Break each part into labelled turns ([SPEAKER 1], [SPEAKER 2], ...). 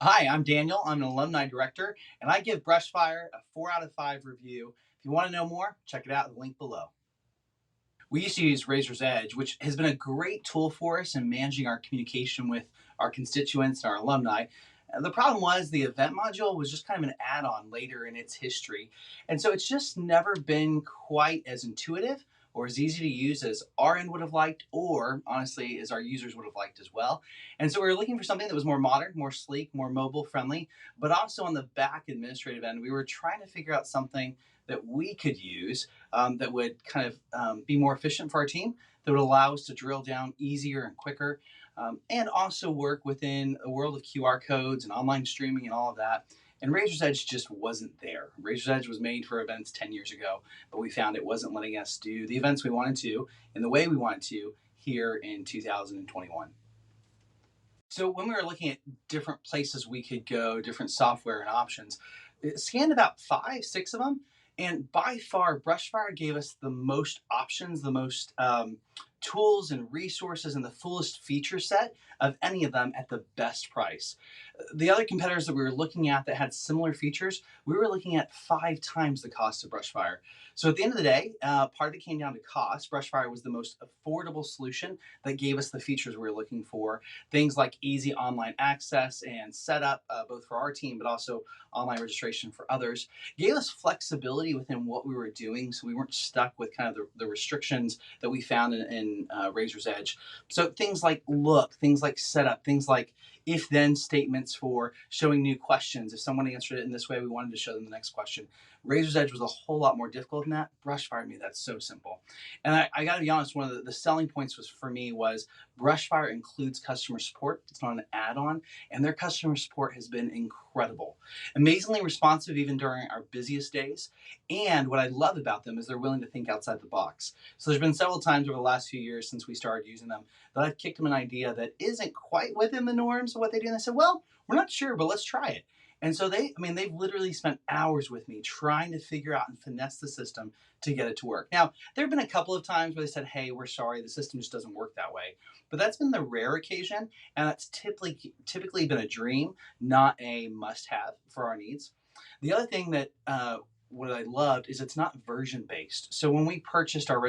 [SPEAKER 1] Hi, I'm Daniel. I'm an alumni director, and I give Brushfire a 4 out of 5 review. If you want to know more, check it out at the link below. We used to use Razor's Edge, which has been a great tool for us in managing our communication with our constituents and our alumni. The problem was the event module was just kind of an add on later in its history. And so it's just never been quite as intuitive or as easy to use as our end would have liked, or honestly, as our users would have liked as well. And so we were looking for something that was more modern, more sleek, more mobile friendly, but also on the back administrative end, we were trying to figure out something that we could use that would kind of be more efficient for our team, that would allow us to drill down easier and quicker, and also work within a world of QR codes and online streaming and all of that. And Razor's Edge just wasn't there. Razor's Edge was made for events 10 years ago, but we found it wasn't letting us do the events we wanted to in the way we wanted to here in 2021. So when we were looking at different places we could go, different software and options, it scanned about five, six of them. And by far, Brushfire gave us the most options, the most tools and resources, and the fullest feature set of any of them at the best price. The other competitors that we were looking at that had similar features, we were looking at 5 times the cost of Brushfire. So at the end of the day, part of it came down to cost. Brushfire was the most affordable solution that gave us the features we were looking for. Things like easy online access and setup, both for our team, but also online registration for others, gave us flexibility within what we were doing. So we weren't stuck with kind of the restrictions that we found in Razor's Edge. So things like look, things like setup, things like if then statements for showing new questions. If someone answered it in this way, we wanted to show them the next question. Razor's Edge was a whole lot more difficult than that. Brushfire made that so simple. And I got to be honest, one of the selling points was for me was Brushfire includes customer support. It's not an add-on, and their customer support has been incredible, amazingly responsive even during our busiest days. And what I love about them is they're willing to think outside the box. So there's been several times over the last few years since we started using them that I've kicked them an idea that isn't quite within the norms of what they do, and they said, "Well, we're not sure, but let's try it." And so they've literally spent hours with me trying to figure out and finesse the system to get it to work. Now, there have been a couple of times where they said, "Hey, we're sorry, the system just doesn't work that way." But that's been the rare occasion, and that's typically been a dream, not a must-have for our needs. The other thing that what I loved is it's not version based. So when we purchased our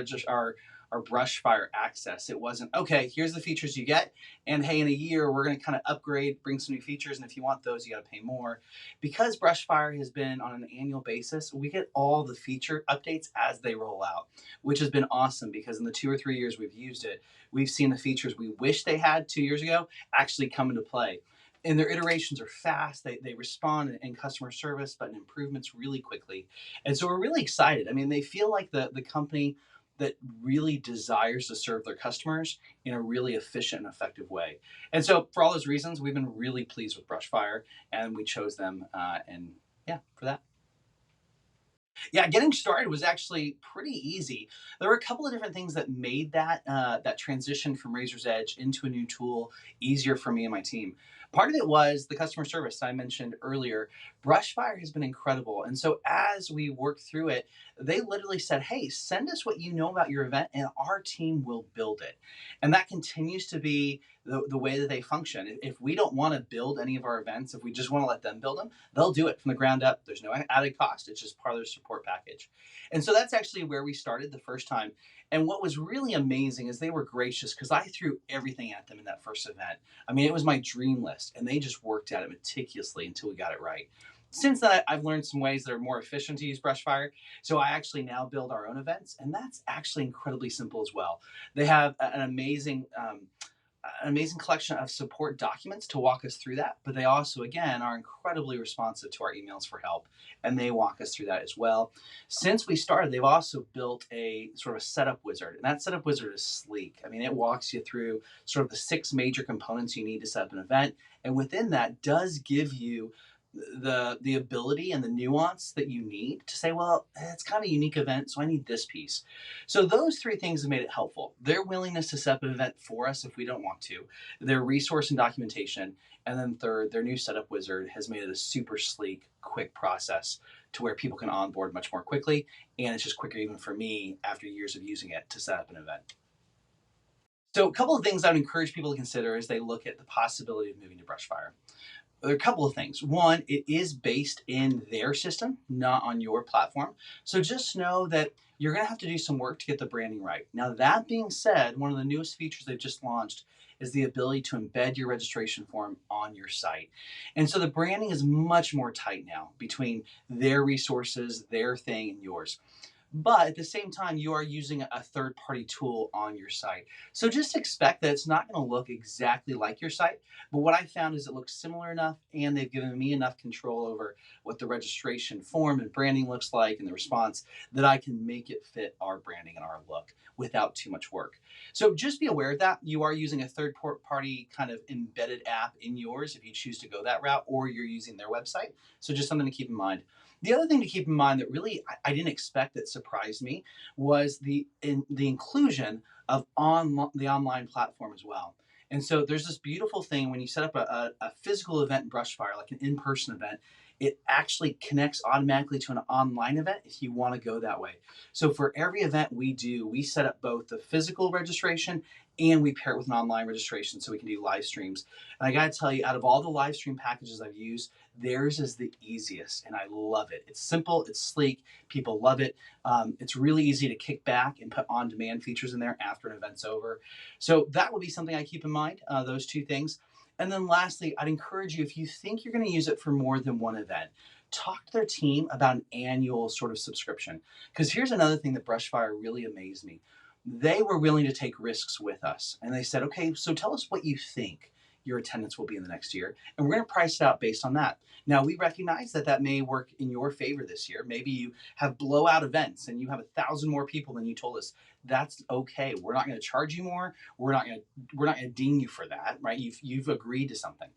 [SPEAKER 1] Brushfire access, it wasn't okay. Here's the features you get, and hey, in a year we're going to kind of upgrade, bring some new features, and if you want those, you got to pay more. Because Brushfire has been on an annual basis, we get all the feature updates as they roll out, which has been awesome. Because in the 2 or 3 years we've used it, we've seen the features we wish they had 2 years ago actually come into play, and their iterations are fast. They respond in customer service, but in improvements really quickly. And so we're really excited. I mean, they feel like the company that really desires to serve their customers in a really efficient and effective way. And so for all those reasons, we've been really pleased with Brushfire, and we chose them. And yeah, for that. Yeah, getting started was actually pretty easy. There were a couple of different things that made that transition from Razor's Edge into a new tool easier for me and my team. Part of it was the customer service I mentioned earlier. Brushfire has been incredible, and so as we worked through it, they literally said, "Hey, send us what you know about your event, and our team will build it." And that continues to be the way that they function. If we don't want to build any of our events, if we just want to let them build them, they'll do it from the ground up. There's no added cost. It's just part of their support package. And so that's actually where we started the first time. And what was really amazing is they were gracious because I threw everything at them in that first event. I mean, it was my dream list, and they just worked at it meticulously until we got it right. Since then, I've learned some ways that are more efficient to use Brushfire. So I actually now build our own events, and that's actually incredibly simple as well. They have an amazing collection of support documents to walk us through that. But they also, again, are incredibly responsive to our emails for help, and they walk us through that as well. Since we started, they've also built a sort of a setup wizard, and that setup wizard is sleek. I mean, it walks you through sort of the 6 major components you need to set up an event, and within that does give you the ability and the nuance that you need to say, well, it's kind of a unique event, so I need this piece. So those 3 things have made it helpful. Their willingness to set up an event for us if we don't want to, their resource and documentation, and then third, their new setup wizard has made it a super sleek, quick process to where people can onboard much more quickly, and it's just quicker even for me after years of using it to set up an event. So a couple of things I would encourage people to consider as they look at the possibility of moving to Brushfire. There are a couple of things. One, it is based in their system, not on your platform. So just know that you're going to have to do some work to get the branding right. Now, that being said, one of the newest features they've just launched is the ability to embed your registration form on your site. And so the branding is much more tight now between their resources, their thing, and yours. But at the same time, you are using a third party tool on your site. So just expect that it's not going to look exactly like your site. But what I found is it looks similar enough, and they've given me enough control over what the registration form and branding looks like and the response that I can make it fit our branding and our look without too much work. So just be aware of that. You are using a third party kind of embedded app in yours if you choose to go that route, or you're using their website. So just something to keep in mind. The other thing to keep in mind that really I didn't expect that surprised me was the inclusion of the online platform as well. And so there's this beautiful thing when you set up a physical event in Brushfire, like an in-person event, it actually connects automatically to an online event if you want to go that way. So for every event we do, we set up both the physical registration and we pair it with an online registration so we can do live streams. And I got to tell you, out of all the live stream packages I've used, theirs is the easiest, and I love it. It's simple, it's sleek, people love it. It's really easy to kick back and put on-demand features in there after an event's over. So that would be something I keep in mind, those two things. And then lastly, I'd encourage you, if you think you're going to use it for more than one event, talk to their team about an annual sort of subscription. Because here's another thing that Brushfire really amazed me. They were willing to take risks with us. And they said, okay, so tell us what you think your attendance will be in the next year. And we're going to price it out based on that. Now, we recognize that that may work in your favor this year. Maybe you have blowout events and you have 1,000 more people than you told us. That's okay. We're not going to charge you more. We're not going to ding you for that, right? You've agreed to something.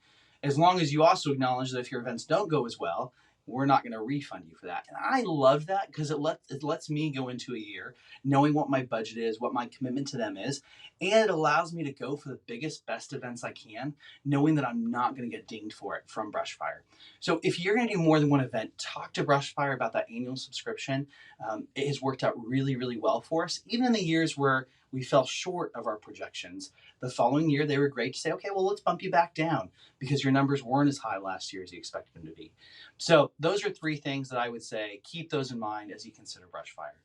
[SPEAKER 1] As long as you also acknowledge that if your events don't go as well, we're not going to refund you for that. And I love that because it lets me go into a year knowing what my budget is, what my commitment to them is, and it allows me to go for the biggest, best events I can, knowing that I'm not going to get dinged for it from Brushfire. So if you're going to do more than one event, talk to Brushfire about that annual subscription. It has worked out really, really well for us, even in the years where we fell short of our projections. The following year, they were great to say, okay, well, let's bump you back down because your numbers weren't as high last year as you expected them to be. So those are three things that I would say keep those in mind as you consider Brushfire.